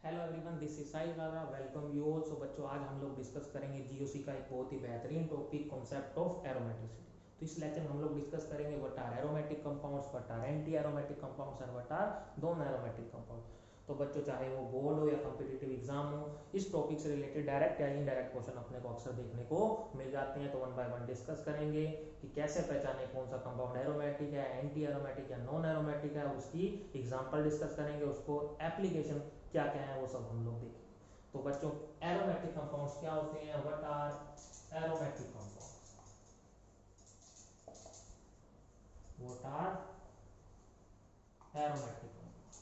Hello everyone, this is Sai Rara. Welcome you all. सो बच्चों, आज हम लोग डिस्कस करेंगे जीओसी का एक बहुत ही बेहतरीन टॉपिक, कॉन्सेप्ट ऑफ एरोमेटिसिटी। तो इस लेक्चर में हम लोग डिस्कस करेंगे what are aromatic compounds, what are anti aromatic compounds and what are non aromatic compound. तो बच्चों, चाहे वो बोर्ड हो या कॉम्पिटिटिव एग्जाम हो, इस टॉपिक से रिलेटेड डायरेक्ट या इनडायरेक्ट क्वेश्चन अपने को अक्सर देखने को मिल जाते हैं। तो वन बाय वन डिस्कस करेंगे कि कैसे पहचाने कौन सा कंपाउंड एरोमेटिक है, एंटी एरोमेटिक या नॉन एरोमेटिक है, उसकी एग्जाम्पल डिस्कस करेंगे, उसको एप्लीकेशन क्या क्या है वो सब हम लोग देखेंगे। तो बच्चों, एरोमेटिक कंपाउंड्स क्या होते हैं? What are aromatic compounds? What are aromatic compounds?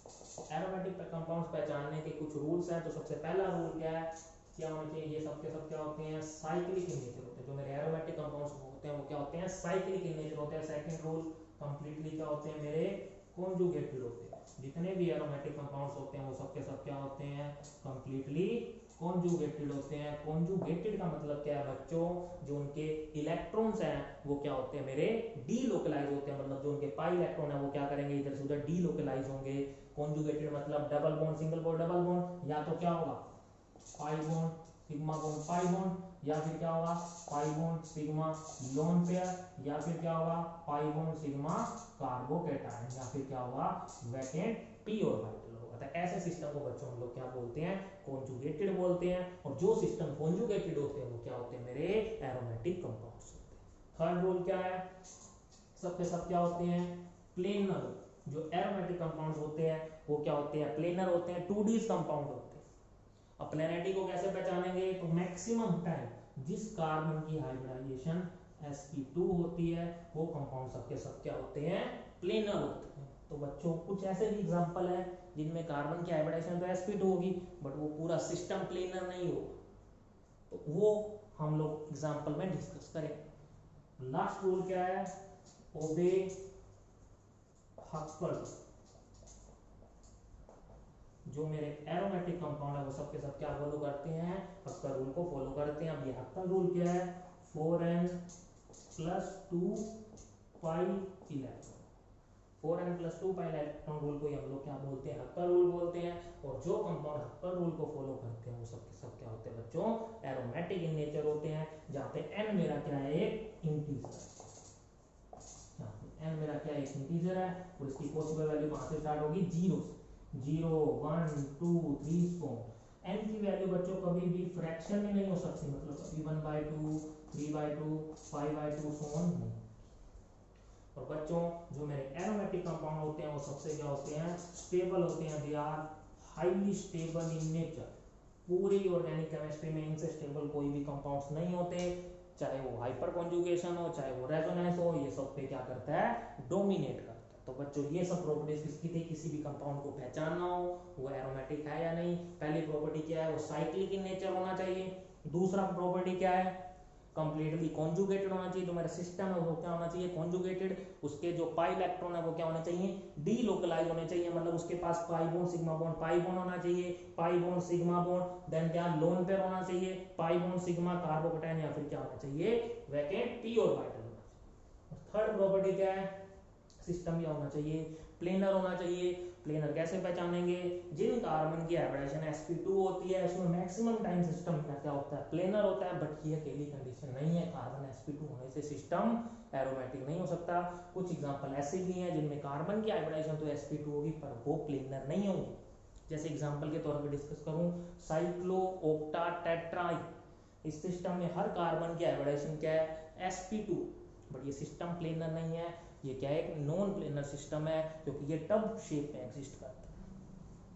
Aromatic compounds पहचानने के कुछ रूल्स हैं। तो सबसे पहला रूल क्या है? क्या होने चाहिए? ये सब के सब क्या होते हैं? साइक्लिक इन नेचर होते हैं। जो मेरे एरोमेटिक कंपाउंड्स होते हैं वो क्या होते हैं? साइक्लिक इन नेचर होते हैं। सेकंड रूल, कंप्लीटली क्या होते हैं मेरे? कॉन्जुगेटेड होते हैं। जितने भी एरोमेटिक कंपाउंड्स होते हैं वो सब के सब क्या होते हैं? कंप्लीटली कॉन्जुगेटेड होते हैं। कॉन्जुगेटेड का मतलब क्या है बच्चों? जो उनके इलेक्ट्रॉन्स हैं वो क्या होते हैं मेरे? डीलोकलाइज होते हैं। मतलब जो उनके पाई इलेक्ट्रॉन है वो क्या करेंगे? इधर से उधर डीलोकलाइज होंगे। कॉन्जुगेटेड मतलब double bond, single bond, double bond, या तो क्या होगा पाई bond, sigma bond, pi bond, या फिर क्या होगा पाई बॉन्ड सिग्मा लोन पेयर, या फिर क्या होगा पाई बॉन्ड सिग्मा कार्बोकेटायन, या फिर क्या होगा वैकेंट पी ऑर्बिटल होगा। तो ऐसे सिस्टम को बच्चों हम लोग क्या बोलते हैं? कॉन्जुगेटेड बोलते हैं। और जो सिस्टम कॉन्जुगेटेड होते हैं वो क्या होते हैं मेरे? एरोमेटिक कंपाउंड्स होते हैं। थर्ड रूल क्या है? सबके सब क्या होते हैं? प्लेनर। जो एरोमेटिक कंपाउंड्स होते हैं वो क्या होते हैं? प्लेनर होते हैं। 2D कंपाउंड होते हैं। अब प्लेनरिटी को कैसे पहचानेंगे? तो मैक्सिमम टाइम जिस कार्बन की हाइब्रिडाइजेशन sp2 होती है वो कंपाउंड सबके सब क्या होते हैं? प्लेनर होते हैं। तो बच्चों, कुछ ऐसे भी एग्जांपल है जिनमें कार्बन की हाइब्रिडाइजेशन तो sp2 होगी बट वो पूरा सिस्टम प्लेनर नहीं होगा। तो वो हम लोग एग्जांपल में डिस्कस करें। लास्ट रूल क्या है? ओबे हक्कल। जो मेरे एरोमेटिक कंपाउंड है वो सबके सब क्या फॉलो करते हैं? हक्कल रूल को फॉलो करते हैं। अब ये हक्कल रूल क्या है? 4n+2 pi electron. 4n+2 pi electron rule को हम लोग क्या बोलते हैं? हक्कल रूल बोलते हैं। और जो कंपाउंड हक्कल रूल को फॉलो करते हैं वो सबके सब क्या होते हैं बच्चों? एरोमेटिक इन नेचर होते हैं। जहां पे n मेरा क्या है? एक इंटीजर। एन मेरा क्या एक इंटीजर है और इसकी पॉसिबल वैल्यू कहां से स्टार्ट होगी? 0 से। 0 1 2 3 सो एन की वैल्यू बच्चों कभी भी फ्रैक्शन में नहीं हो सकती। मतलब कभी 1/2 3/2 5/2 सो ऑन नहीं। और बच्चों, जो मेरे एरोमेटिक कंपाउंड होते हैं वो सबसे क्या होते हैं? स्टेबल होते हैं। They are highly stable in nature. पूरी ऑर्गेनिक केमिस्ट्री में इनसे स्टेबल कोई भी कंपाउंड्स नहीं होते। चाहे वो हाइपर कॉन्जुगेशन हो, चाहे वो रेजोनेंस हो, ये सब पे क्या करता है? डोमिनेट करता है। तो बच्चों, ये सब प्रॉपर्टीज किसकी थी? किसी भी कंपाउंड को पहचानना हो वो एरोमेटिक है या नहीं। पहली प्रॉपर्टी क्या है? वो साइक्लिक इन नेचर होना चाहिए। दूसरा प्रॉपर्टी क्या है? कंप्लीटली कॉन्जुगेटेड होना चाहिए। जो मेरा सिस्टम है वो क्या होना चाहिए? कॉन्जुगेटेड। उसके जो पाई इलेक्ट्रॉन है वो क्या होना चाहिए? डीलोकलाइज होने चाहिए। मतलब उसके पास pi bond sigma bond pi bond होना चाहिए। Pi bond sigma bond, then क्या लोन पेयर होना चाहिए। पाई बॉन्ड सिग्मा कार्बोकेटायन, या फिर क्या होना चाहिए? वैकेंट पी ऑर्बिटल होना चाहिए। थर्ड प्रॉपर्टी क्या है? सिस्टम क्या होना चाहिए? प्लेनर होना चाहिए। प्लेनर कैसे पहचानेंगे? जिन कार्बन की हाइब्रिडाइजेशन sp2 होती है उसमें मैक्सिमम टाइम सिस्टम क्या होता है? प्लेनर होता है। बट ये अकेली कंडीशन नहीं है। कार्बन sp2 होने से सिस्टम एरोमेटिक नहीं हो सकता। कुछ एग्जांपल ऐसे भी हैं जिनमें कार्बन की हाइब्रिडाइजेशन तो sp2 होगी पर वो प्लेनर नहीं होगी। जैसे एग्जांपल के तौर पर डिस्कस करूं, साइक्लो ऑक्टा टेट्राई। इस सिस्टम में हर कार्बन की हाइब्रिडाइजेशन क्या है? sp2। बट ये सिस्टम प्लेनर नहीं है। ये क्या है? एक नॉन प्लेनर सिस्टम है क्योंकि ये टब शेप में एग्जिस्ट करता है।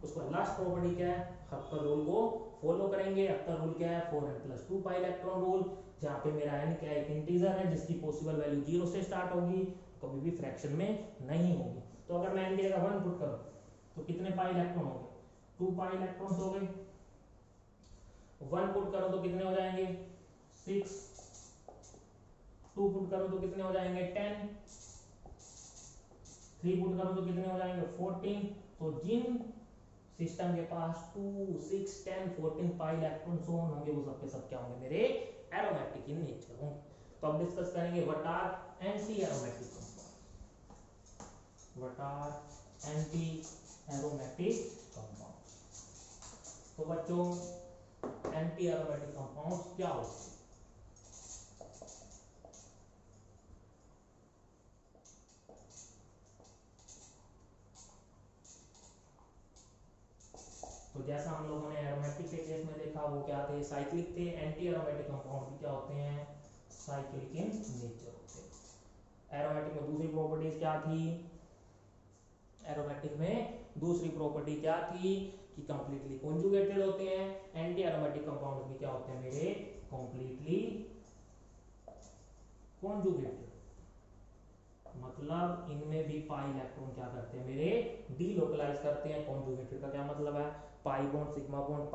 उसका लास्ट प्रॉपर्टी क्या है? हक्कल रूल को फॉलो करेंगे। हक्कल रूल क्या है? 4n+2 pi electron rule. जहां पे मेरा n क्या है? एक इंटीजर है जिसकी पॉसिबल वैल्यू 0 से स्टार्ट होगी, कभी भी फ्रैक्शन में नहीं होगी। तो अगर मैं n की जगह 1 पुट करूं तो कितने पाई इलेक्ट्रॉन हो गए? 2 पाई इलेक्ट्रॉन्स हो गए। 1 पुट करो तो कितने हो जाएंगे? 6। 2 पुट करो तो कितने हो जाएंगे? 10। 3 पुट करो तो कितने हो जाएंगे? 14। तो जिन सिस्टम के पास 2 6 10 14 पाई इलेक्ट्रॉन ओन होंगे वो सबके सब क्या होंगे? मेरे एरोमेटिक इन नेचर होंगे। तो अब डिस्कस करेंगे what are anti aromatic compound. What are anti aromatic compound? तो बच्चों एंटी एरोमेटिक कंपाउंड्स क्या होते हैं? तो जैसा हम लोगों ने एरोमेटिक के केस में देखा वो क्या थे, साइक्लिक थे। एंटी एरोमेटिक कंपाउंड भी क्या होते हैं, साइक्लिक इन नेचर होते हैं। एरोमेटिक में दूसरी प्रॉपर्टीज क्या थी, एरोमेटिक में दूसरी प्रॉपर्टी क्या थी कि कंप्लीटली कॉन्जुगेटेड होते हैं। एंटी एरोमेटिक कंपाउंड भी क्या होते हैं मेरे, कंप्लीटली कॉन्जुगेटेड, मतलब इनमें भी पाई इलेक्ट्रॉन क्या करते हैं मेरे, डीलोकलाइज करते हैं। कॉन्जुगेटेड का क्या मतलब है, पाई bond sigma bond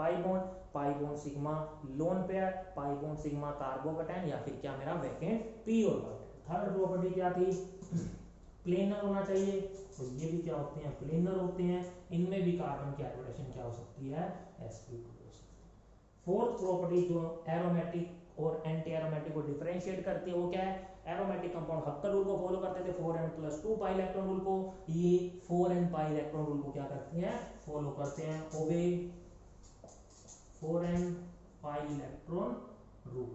pi bond sigma lone pair, पाई बॉन्ड सिग्मा कार्बोकेटाइन, या फिर क्या मेरा vacant P orbital. Third property क्या थी, प्लेनर होना चाहिए। तो ये भी क्या होते हैं, प्लेनर होते हैं। इनमें भी कार्बन की हाइब्रिडेशन क्या हो सकती है, sp2 हो सकती है। फोर्थ प्रॉपर्टी जो एरोमेटिक और एंटी एरोमेटिक को डिफरेंशिएट करती है वो क्या है, एरोमेटिक कंपाउंड हक्कल रूल को फॉलो करते थे, 4n+2 पाई इलेक्ट्रॉन रूल को। ये 4n पाई इलेक्ट्रॉन रूल को क्या करते हैं, फॉलो करते हैं, ओबे 4n पाई इलेक्ट्रॉन रूल।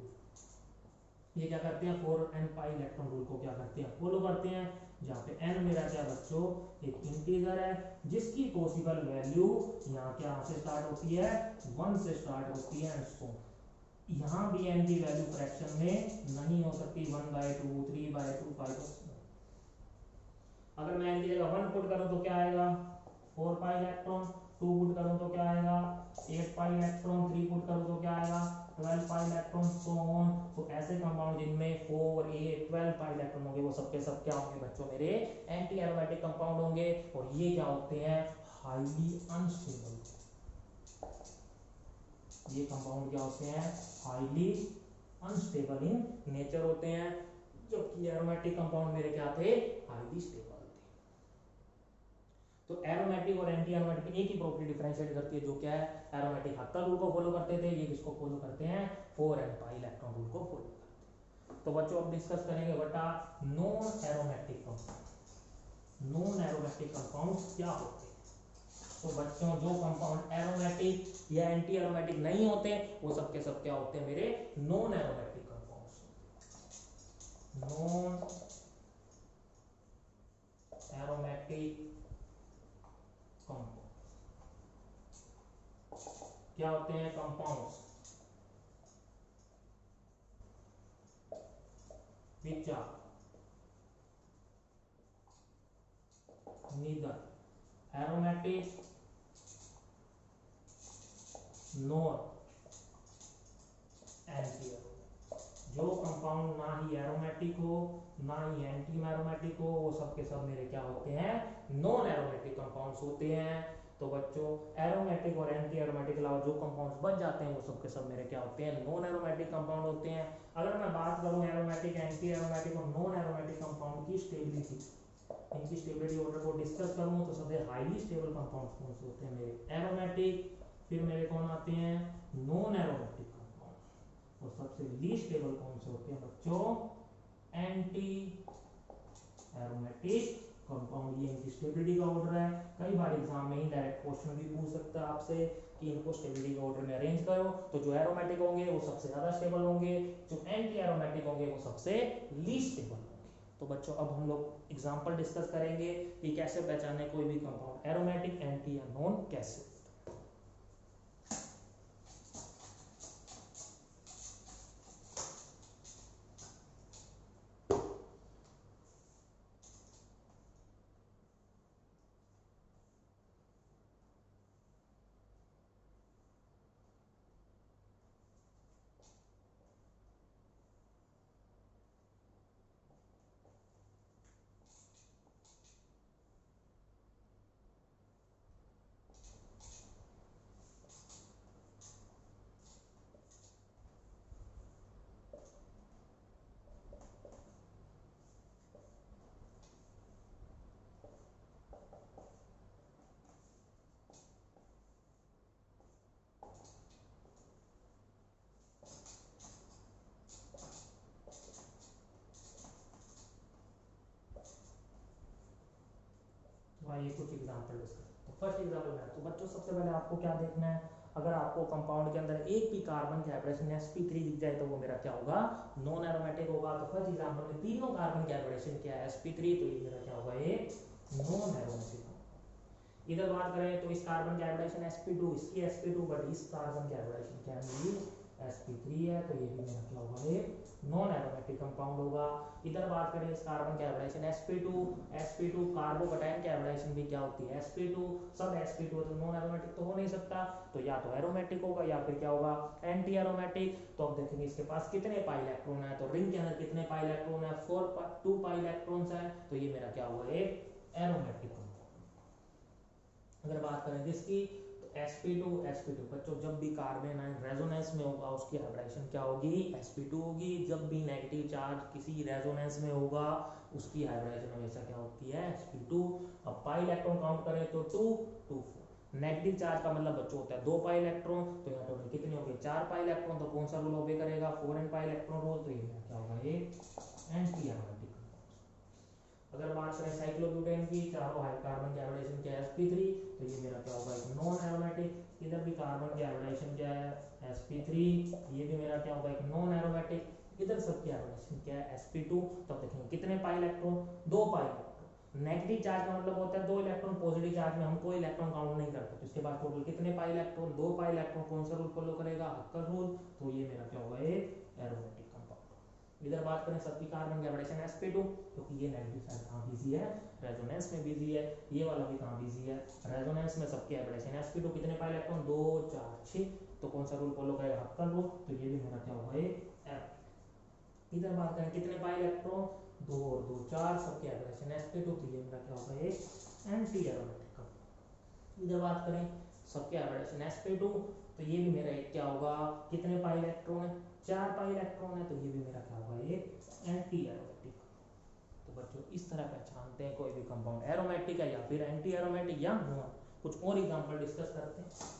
ये क्या करते हैं, 4n पाई इलेक्ट्रॉन रूल को क्या करते हैं, फॉलो करते हैं। जहाँ पे n मेरा क्या बच्चों, एक इंटीजर है जिसकी पॉसिबल वैल्यू यहाँ क्या से स्टार्ट होती है, 1 से स्टार्ट होती है। यहाँ भी n की वैल्यू फ्रैक्शन में नहीं हो सकती, 1/2, 3/2, 5। अगर मैं n की जगह 1 पुट करूँ तो क्या आएगा, 4 पाई इलेक्ट्रॉन। 2 पुट करूँ तो क्या आएगा, 8 पाई इलेक्ट्रॉन। 3 पुट करूँ तो क्या आएगा, 12 पाई इलेक्ट्रॉन, सो ऑन। तो ऐसे कंपाउंड जिनमें 4, 8, 12 पाई इलेक्ट्रॉन होंगे वो सबके सब क्या होंगे बच्चों मेरे, एंटी एरोमेटिक कंपाउंड होंगे। और ये क्या होते हैं, हाईली अनस्टेबल। ये कंपाउंड क्या होते हैं, हाईली अनस्टेबल इन नेचर होते हैं, जबकि एरोमेटिक कंपाउंड मेरे क्या थे, हाईली स्टेबल थे। तो एरोमेटिक और एंटी एरोमेटिक एक ही प्रॉपर्टी डिफरेंशिएट करती है, जो क्या है, एरोमेटिक हक्कल रूल को फॉलो करते थे, ये किसको फॉलो करते हैं, 4n पाई इलेक्ट्रॉन रूल को फॉलो करते हैं। तो बच्चों अब डिस्कस करेंगे बेटा non aromatic compound. Non aromatic compound क्या होते हैं? तो बच्चों जो कंपाउंड एरोमेटिक या एंटी एरोमेटिक नहीं होते वो सब के सब क्या होते हैं मेरे, non aromatic compounds. Non aromatic compound क्या होते हैं, compounds which are neither aromatic nor anti aromatic। जो कंपाउंड ना ही एरोमेटिक हो ना ही एंटी एरोमेटिक हो वो सब के सब मेरे क्या होते हैं, नॉन एरोमेटिक कंपाउंड्स होते हैं। तो बच्चों एरोमेटिक और एंटी एरोमेटिक के अलावा जो कंपाउंड्स बच जाते हैं वो सब के सब मेरे क्या होते हैं, नॉन एरोमेटिक कंपाउंड होते हैं। अगर मैं बात करूं एरोमेटिक, एंटी एरोमेटिक और नॉन एरोमेटिक कंपाउंड की स्टेबिलिटी, इनकी स्टेबिलिटी ऑर्डर को डिस्कस करूं तो सबसे हाईली स्टेबल कंपाउंड्स कौन से होते हैं मेरे, एरोमेटिक। फिर मेरे कौन आते हैं, नॉन एरोमेटिक कंपाउंड। और सबसे लीस्ट स्टेबल कौन से होते हैं बच्चों, एंटी एरोमेटिक कंपाउंड। ये इनकी स्टेबिलिटी का ऑर्डर है। कई बार एग्जाम में इनडायरेक्ट क्वेश्चन भी पूछ सकता है आपसे कि इनको स्टेबिलिटी के ऑर्डर में अरेंज करो। तो जो एरोमेटिक होंगे वो सबसे ज्यादा स्टेबल होंगे, जो एंटी एरोमेटिक होंगे वो सबसे लीस्ट स्टेबल होंगे। तो बच्चों अब हम लोग एग्जांपल डिस्कस करेंगे कि कैसे पहचाने कोई भी कंपाउंड एरोमेटिक, एंटी या नॉन कैसे। तो आइए कुछ एग्जांपल डिस्कस। तो फर्स्ट एग्जांपल में तो बच्चों सबसे पहले आपको क्या देखना है, अगर आपको कंपाउंड के अंदर एक भी कार्बन के हाइब्रिडेशन sp3 दिख जाए तो वो मेरा क्या होगा, नॉन एरोमेटिक होगा। तो फर्स्ट एग्जांपल में तीनों कार्बन के हाइब्रिडेशन क्या है, sp3, तो ये मेरा क्या होगा, एक नॉन एरोमेटिक। इधर बात करें तो इस कार्बन के हाइब्रिडेशन sp2, इसकी sp2, बट इस कार्बन के हाइब्रिडेशन क्या है, sp3 है, तो ये भी मेरा क्या होगा, एक नॉन एरोमेटिक कंपाउंड होगा। इधर बात करें इस कार्बन के हाइब्रिडेशन sp2 कार्बोकैटायन के हाइब्रिडेशन भी क्या होती है, sp2, सब sp2 तो नॉन एरोमेटिक तो हो नहीं सकता, तो या तो एरोमेटिक होगा या फिर क्या होगा, एंटी एरोमेटिक। तो अब देखेंगे इसके पास कितने पाई इलेक्ट्रॉन है, तो रिंग के अंदर कितने पाई इलेक्ट्रॉन है, 2 पाई इलेक्ट्रॉन्स है, तो ये मेरा क्या होगा, एक एरोमेटिक कंपाउंड। अगर बात करें जिसकी, तो sp2 बच्चों जब भी कार्बन आयन रेजोनेंस में होगा उसकी हाइब्रिडेशन क्या होगी, sp2 होगी। जब भी नेगेटिव चार्ज किसी रेजोनेंस में होगा उसकी हाइब्रिडेशन हमेशा क्या होती है, sp2। अब पाई इलेक्ट्रॉन काउंट करें तो 2 2 4, नेगेटिव चार्ज का मतलब बच्चों होता है 2 पाई इलेक्ट्रॉन, तो यहाँ टोटल कितने हो गए, 4 पाई इलेक्ट्रॉन। तो कौन सा रूल ओबे करेगा, 4n पाई इलेक्ट्रॉन रूल, तो ये क्या होगा, ये एंटी एरोमेटिक। अगर बात करें साइक्लोब्यूटेन की, चारों कार्बन के हाइब्रिडेशन क्या है, sp3, तो ये मेरा क्या होगा, एक नॉन एरोमेटिक। इधर भी कार्बन के हाइब्रिडेशन क्या है, sp3, ये भी मेरा क्या होगा, एक नॉन एरोमेटिक। इधर सबके हाइब्रिडेशन क्या है, sp2। तब देखेंगे कितने pi electron, 2 pi electron. Negative charge का मतलब होता है 2 इलेक्ट्रॉन, पॉजिटिव चार्ज में हम कोई इलेक्ट्रॉन काउंट नहीं करते, तो इसके बाद टोटल कितने पाई इलेक्ट्रॉन, 2 पाई इलेक्ट्रॉन। कौन सा रूल फॉलो करेगा, हक्कर रूल, तो ये मेरा क्या होगा, एक एरोमेटिक। इधर बात करें सबकी कार्बन के हाइब्रिडेशन sp2, क्योंकि ये नेगेटिव साइड कहाँ बिजी है, रेजोनेंस में बिजी है, ये वाला भी कहाँ बिजी है, रेजोनेंस में। सबके हाइब्रिडेशन sp2 कितने पाई इलेक्ट्रॉन, 2 4 6, तो कौन सा रूल फॉलो करेगा, हक्कर रूल, तो ये भी मेरा क्या होगा, एक एरोमेटिक। इधर बात करें कितने पाई इलेक्ट्रॉन, 2 और 2 4, सबके हाइब्रिडेशन sp2, तो ये मेरा क्या होगा, एक एंटी एरोमेटिक। इधर बात करें सबके हाइब्रिडेशन sp2, तो ये भी मेरा एक क्या होगा, कितने पाई इलेक्ट्रॉन है, 4 पाई इलेक्ट्रॉन है, तो ये भी मेरा क्या होगा, एक एंटी एरोमेटिक। तो बच्चों इस तरह पहचानते हैं कोई भी कंपाउंड एरोमेटिक है या फिर एंटी एरोमेटिक या नॉन। कुछ और एग्जांपल डिस्कस करते हैं।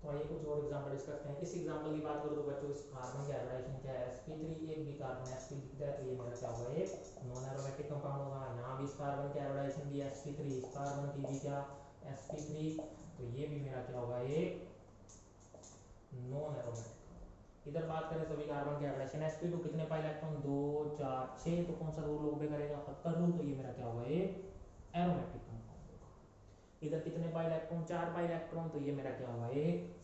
तो आइए कुछ और एग्जांपल डिस्कस करते हैं। इस एग्जांपल की बात करूं तो बच्चों इस कार्बन के हाइब्रिडेशन क्या है, sp3, एक भी कार्बन sp दिखता है, तो ये मेरा क्या होगा, एक नॉन एरोमेटिक कंपाउंड होगा। यहाँ भी इस कार्बन के हाइब्रिडेशन भी sp3, इस कार्बन की भी क्या sp3, तो ये भी मेरा क्या होगा, एक नॉन एरोमेटिक। इधर बात करें सभी कार्बन के हाइब्रिडेशन sp2, कितने पाई इलेक्ट्रॉन, 2 4 6, तो कौन सा रूल ओबे करेगा, हक्कर रूल, तो ये मेरा क्या होगा, एक एरोमेटिक कंपाउंड होगा। इधर कितने पाई इलेक्ट्रॉन, 4 पाई इलेक्ट्रॉन, तो ये मेरा क्या होगा, एक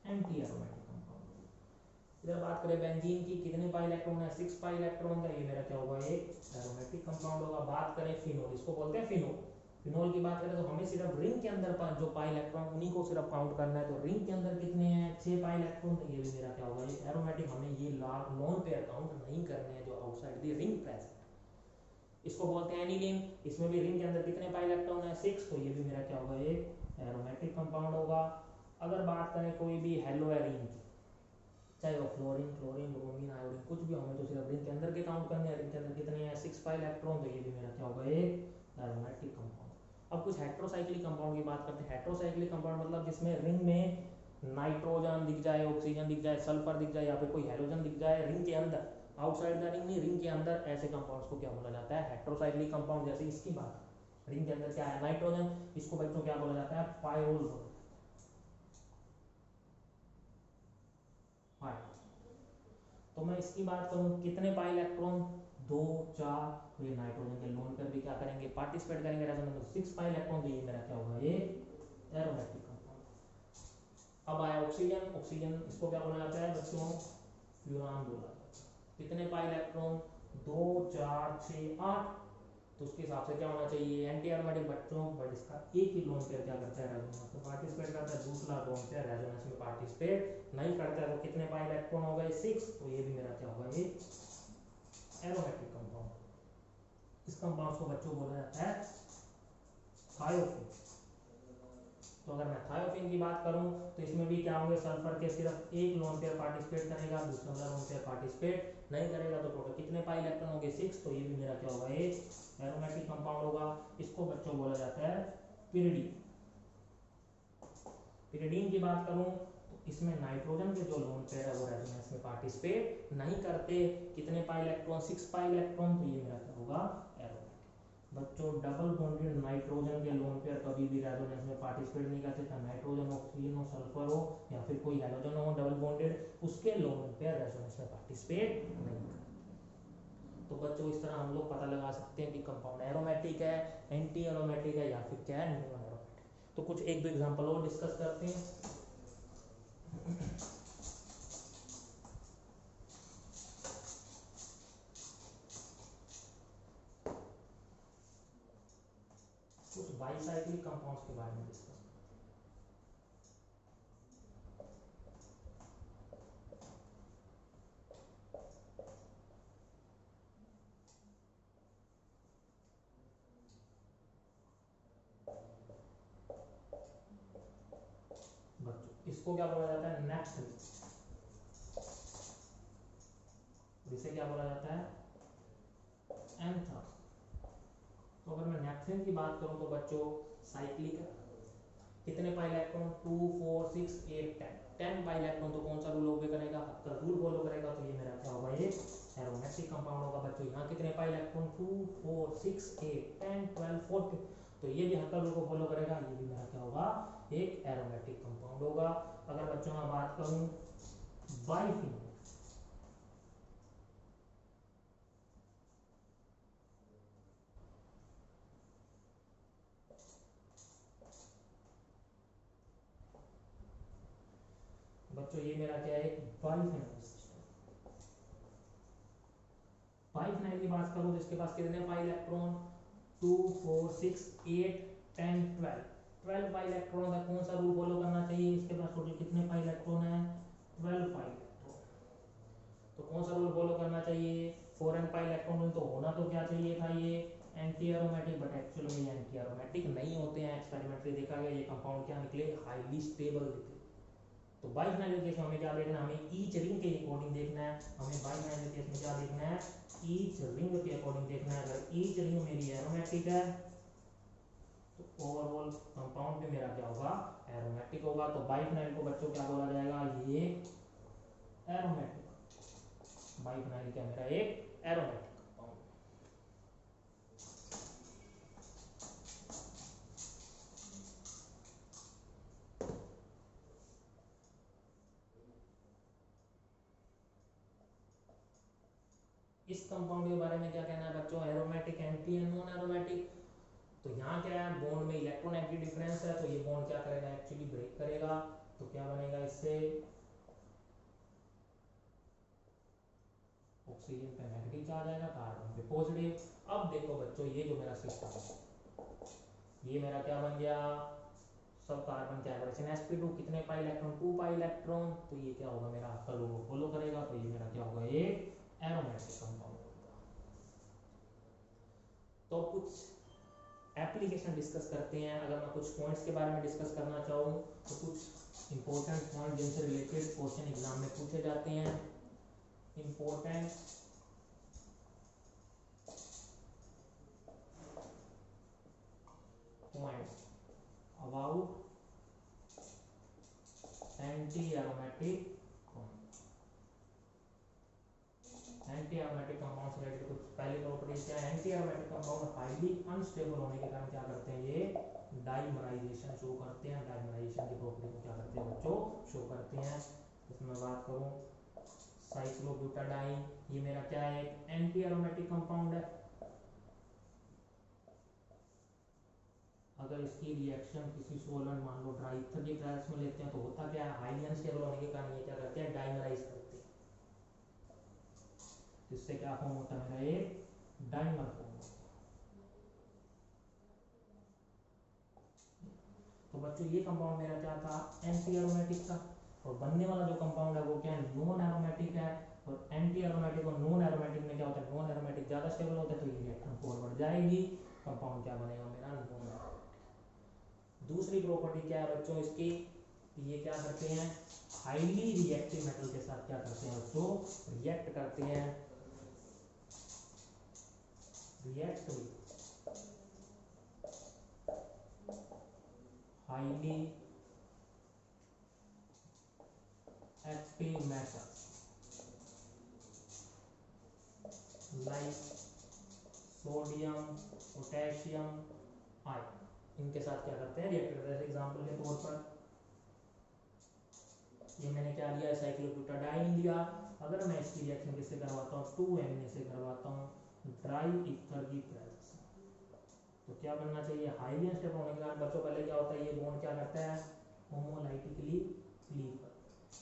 एंटी एरोमेटिक कंपाउंड होगा। इधर बात करें बेंजीन की, कितने पाई इलेक्ट्रॉन है, 6 पाई इलेक्ट्रॉन का, ये मेरा क्या होगा, एक एरोमेटिक कंपाउंड होगा। बात करें फिनोल, इसको बोलते हैं फिनोल। फिनोल की बात करें तो हमें सिर्फ रिंग के अंदर जो पाई इलेक्ट्रॉन उन्हीं को सिर्फ काउंट करना है, तो रिंग के अंदर कितने हैं, 6 पाई इलेक्ट्रॉन, तो ये भी मेरा क्या होगा, एक एरोमेटिक। हमें ये लोन पेयर काउंट नहीं करने हैं जो आउटसाइड द रिंग प्रेजेंट, इसको बोलते हैं एनिलीन। इसमें भी रिंग के अंदर कितने पाई इलेक्ट्रॉन है, 6, तो ये भी मेरा क्या होगा, एक एरोमेटिक कंपाउंड होगा। अगर बात करें कोई भी हेलो एरीन की, चाहे वो फ्लोरीन क्लोरीन ब्रोमीन आयोडीन कुछ भी, हमें तो सिर्फ रिंग के अंदर के काउंट करने हैं। रिंग के अंदर कितने हैं, 6 पाई इलेक्ट्रॉन, तो ये भी मेरा क्या होगा, एक एरोमेटिक कंपाउंड। अब कुछ हेट्रोसाइक्लिक कंपाउंड की बात करते हैं। हेट्रोसाइक्लिक कंपाउंड मतलब जिसमें रिंग में नाइट्रोजन दिख जाए, ऑक्सीजन दिख जाए, सल्फर दिख जाए या फिर कोई हेलोजन दिख जाए रिंग के अंदर, आउटसाइड द रिंग नहीं, रिंग के अंदर ऐसे कंपाउंड्स को क्या बोला जाता है, हेटेरोसाइक्लिक कंपाउंड। जैसे इसकी बात, रिंग के अंदर क्या है, नाइट्रोजन, इसको बच्चों क्या बोला जाता है, पायरोल बोला जाता है। तो मैं इसकी बात करूं, कितने पाई इलेक्ट्रॉन, 2 4, तो ये नाइट्रोजन के लोन पर भी क्या करेंगे, पार्टिसिपेट करेंगे रेजोनेंस में, 6 पाई इलेक्ट्रॉन, तो ये मेरा क्या होगा, ये एरोमेटिक कंपाउंड। अब आया ऑक्सीजन, ऑक्सीजन इसको क्या बोला जाता है बच्चों, फ्यूरान बोला जाता है। कितने पाई इलेक्ट्रॉन, 2 4 6 8, तो उसके हिसाब से क्या होना चाहिए, एंटी एरोमेटिक बच्चों, बट इसका एक ही लोन पेयर क्या करता है, रेजोनेंस में पार्टिसिपेट करता है, दूसरा लोन पेयर रेजोनेंस में पार्टिसिपेट नहीं करता है। तो कितने पाई इलेक्ट्रॉन हो गए, 6, तो ये भी मेरा क्या होगा, ये एरोमेटिक कंपाउंड। इस कंपाउंड को बच्चों बोला जाता है थायोफिन। तो अगर मैं थायोफिन की बात करूं तो इसमें भी क्या होंगे, सल्फर के सिर्फ एक लोन पेयर पार्टिसिपेट करेगा, दूसरा लोन पेयर पार्टिसिपेट नहीं करेगा। तो टोटल कितने पाई इलेक्ट्रॉन होंगे, 6, तो ये भी मेरा क्या होगा, ये एरोमेटिक कंपाउंड होगा। इसको बच्चों बोला जाता है पिरिडीन। पिरिडीन की बात करूं तो इसमें नाइट्रोजन के जो लोन पेयर है वो रेजोनेंस में पार्टिसिपेट नहीं करते। कितने पाई इलेक्ट्रॉन, 6 पाई इलेक्ट्रॉन, तो ये मेरा क्या होगा, एरोमेटिक। बच्चों डबल बॉन्डेड नाइट्रोजन के लोन पेयर कभी भी रेजोनेंस में पार्टिसिपेट नहीं करते, चाहे नाइट्रोजन ऑक्सीजन हो, सल्फर हो, या फिर कोई हैलोजन हो डबल बॉन्डेड, उसके लोन पेयर रेजोनेंस में पार्टिसिपेट नहीं करते। तो बच्चों इस तरह हम लोग पता लगा सकते हैं कि कंपाउंड एरोमेटिक है, एंटी एरोमेटिक है, या फिर क्या है, नॉन एरोमेटिक। तो कुछ एक दो एग्जांपल और डिस्कस करते हैं। कुछ बाईसाइक्लिक कंपाउंड्स के बारे में डिस्कस। बच्चों इसको क्या बोला जाता है, नेप्थलीन। इसे क्या बोला जाता है, एंथर। तो अगर मैं नेप्थलीन की बात करूं तो बच्चों साइक्लिक है। कितने पाई इलेक्ट्रॉन, 2 4 6 8 10 पाई इलेक्ट्रॉन। तो कौन सा रूल ओबे करेगा, हक्कर रूल फॉलो करेगा। तो ये मेरा क्या होगा, ये एरोमेटिक कंपाउंड होगा। बच्चों यहाँ कितने पाई इलेक्ट्रॉन, 2 4 6 8 10 12 14, तो ये भी हक्कर रूल को फॉलो करेगा, ये भी मेरा क्या होगा, एक एरोमेटिक कंपाउंड होगा। अगर बच्चों मैं बात करूं बाइफिनोल, बच्चों ये मेरा क्या है, बाइफिनोल सिस्टम। बाइफिनाइल की बात करूं तो इसके पास कितने पाई इलेक्ट्रॉन, 2 4 6 8 10 12, 12 पाई इलेक्ट्रॉन का कौन सा रूल फॉलो करना चाहिए, इसके पास टोटल कितने पाई इलेक्ट्रॉन है, 12 पाई इलेक्ट्रॉन। तो कौन सा रूल फॉलो करना चाहिए, 4n पाई इलेक्ट्रॉन। तो होना तो क्या चाहिए था, ये एंटी एरोमेटिक, बट एक्चुअली में ये एंटी एरोमेटिक नहीं होते हैं। एक्सपेरिमेंटली देखा गया, ये कंपाउंड क्या निकले, हाईली स्टेबल निकले। तो बाइफिनाइल केस में हमें क्या देखना है, हमें ईच रिंग के अकॉर्डिंग देखना है। हमें बाइफिनाइल केस में क्या देखना है, ईच रिंग के अकॉर्डिंग देखना है। अगर ईच रिंग मेरी एरोमेटिक है तो ओवरऑल कंपाउंड भी मेरा क्या होगा, एरोमेटिक होगा। तो बाइफिनाइल को बच्चों क्या बोला जाएगा, ये एरोमेटिक। बाइफिनाइल क्या मेरा एक एरोमेटिक कंपाउंड। इस कंपाउंड के बारे में क्या कहना है बच्चों, aromatic, anti and non aromatic. तो यहाँ क्या है, बॉन्ड में इलेक्ट्रोनेगेटिव डिफरेंस है, तो ये बॉन्ड क्या करेगा, एक्चुअली ब्रेक करेगा। तो क्या बनेगा, इससे ऑक्सीजन पे नेगेटिव चार्ज आएगा, कार्बन पे पॉजिटिव। अब देखो बच्चों, ये जो मेरा सिस्टम है, ये मेरा क्या बन गया, सब कार्बन के एवरेज sp2 कितने पाई इलेक्ट्रॉन, 2 पाई इलेक्ट्रॉन। तो ये क्या होगा, मेरा आपका लोगो फॉलो करेगा। तो ये मेरा क्या होगा, ये एरोमेटिक कंपाउंड होगा। तो कुछ एप्लीकेशन डिस्कस करते हैं। अगर मैं कुछ पॉइंट्स के बारे में डिस्कस करना चाहूँ तो कुछ इंपॉर्टेंट पॉइंट जिनसे रिलेटेड क्वेश्चन एग्जाम में पूछे जाते हैं। Important points about anti aromatic क्या है, anti aromatic compound highly unstable होने के कारण क्या करते हैं, ये डाइमराइजेशन शो करते हैं, डाइमराइजेशन की प्रॉपर्टी को क्या करते हैं बच्चों, शो करते हैं। इसमें बात करूं साइक्लोब्यूटाडाइन, ये मेरा क्या है, एक एंटी एरोमेटिक कंपाउंड है। अगर इसकी रिएक्शन किसी सोलन मान लो ड्राई ईथर के ट्रायल्स में लेते हैं तो होता क्या है, हाईली अनस्टेबल होने के कारण ये क्या करते हैं, डाइमराइज करते हैं। इससे क्या फॉर्म होता है मेरा, एक डाइमर फॉर्म होता है। तो बच्चों ये कंपाउंड मेरा क्या था, एंटी एरोमेटिक था, और बनने वाला जो कंपाउंड है वो क्या है, नॉन एरोमेटिक है। और एंटी एरोमेटिक और नॉन एरोमेटिक में क्या होता है, नॉन एरोमेटिक ज्यादा स्टेबल होता है तो ये रिएक्शन फॉरवर्ड जाएगी, कंपाउंड क्या बनेगा मेरा, नॉन एरोमेटिक। दूसरी प्रॉपर्टी क्या है बच्चों इसकी, ये क्या करते हैं, हाईली रिएक्टिव मेटल के साथ क्या करते हैं बच्चों, रिएक्ट करते हैं, react highly active metal like sodium potassium ion, इनके साथ क्या करते हैं, रिएक्ट करते हैं। एग्जांपल के तौर पर ये मैंने क्या लिया, साइक्लोब्यूटाडाइन लिया, अगर मैं इसकी रिएक्शन किससे करवाता हूँ, 2Na से करवाता हूँ ड्राई ईथर की प्रेजेंस में, तो क्या बनना चाहिए, हाईली अनस्टेबल होने के कारण बच्चों पहले क्या होता है, ये बॉन्ड क्या करता है, होमोलाइटिकली क्लीव करता है।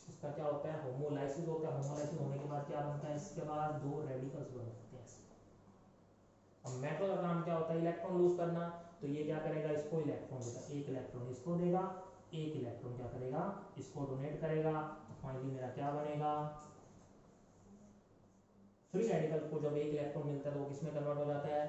इसका क्या होता है, होमोलाइसिस होता है, होमोलाइसिस होने के बाद क्या बनता है, इसके बाद दो रेडिकल्स बन जाते हैं। अब मेटल का काम क्या होता है, इलेक्ट्रॉन लूज करना, तो ये क्या करेगा, इसको इलेक्ट्रॉन देगा, एक इलेक्ट्रॉन इसको देगा, एक इलेक्ट्रॉन क्या करेगा, इसको डोनेट करेगा, तो फाइनली मेरा क्या बनेगा, फ्री रेडिकल को जब एक इलेक्ट्रॉन मिलता है तो वो किसमें कन्वर्ट हो जाता है,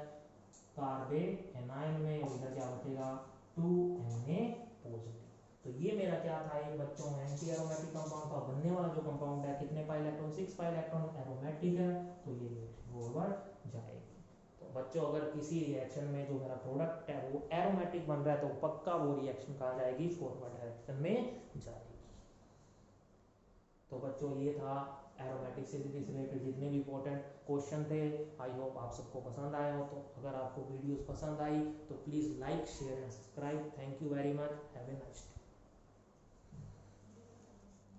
कार्बन एनायन में, और इधर क्या बचेगा, 2Na पॉजिटिव। तो ये मेरा क्या था, ये बच्चों एंटी एरोमेटिक कंपाउंड का बनने वाला जो कंपाउंड है, कितने pi electron, 6 pi electron, aromatic है, तो ये रिएक्शन फॉरवर्ड जाएगी। तो बच्चों अगर किसी रिएक्शन में जो मेरा प्रोडक्ट है वो एरोमेटिक बन रहा है तो पक्का वो रिएक्शन कहाँ जाएगी, फॉरवर्ड डायरेक्शन में जाएगी। तो बच्चों ये था एरोमेटिक से रिलेटेड जितने भी इंपॉर्टेंट क्वेश्चन थे। आई होप आप सबको पसंद आया हो। तो अगर आपको वीडियोस पसंद आई तो please like share and subscribe. Thank you very much, have a nice day.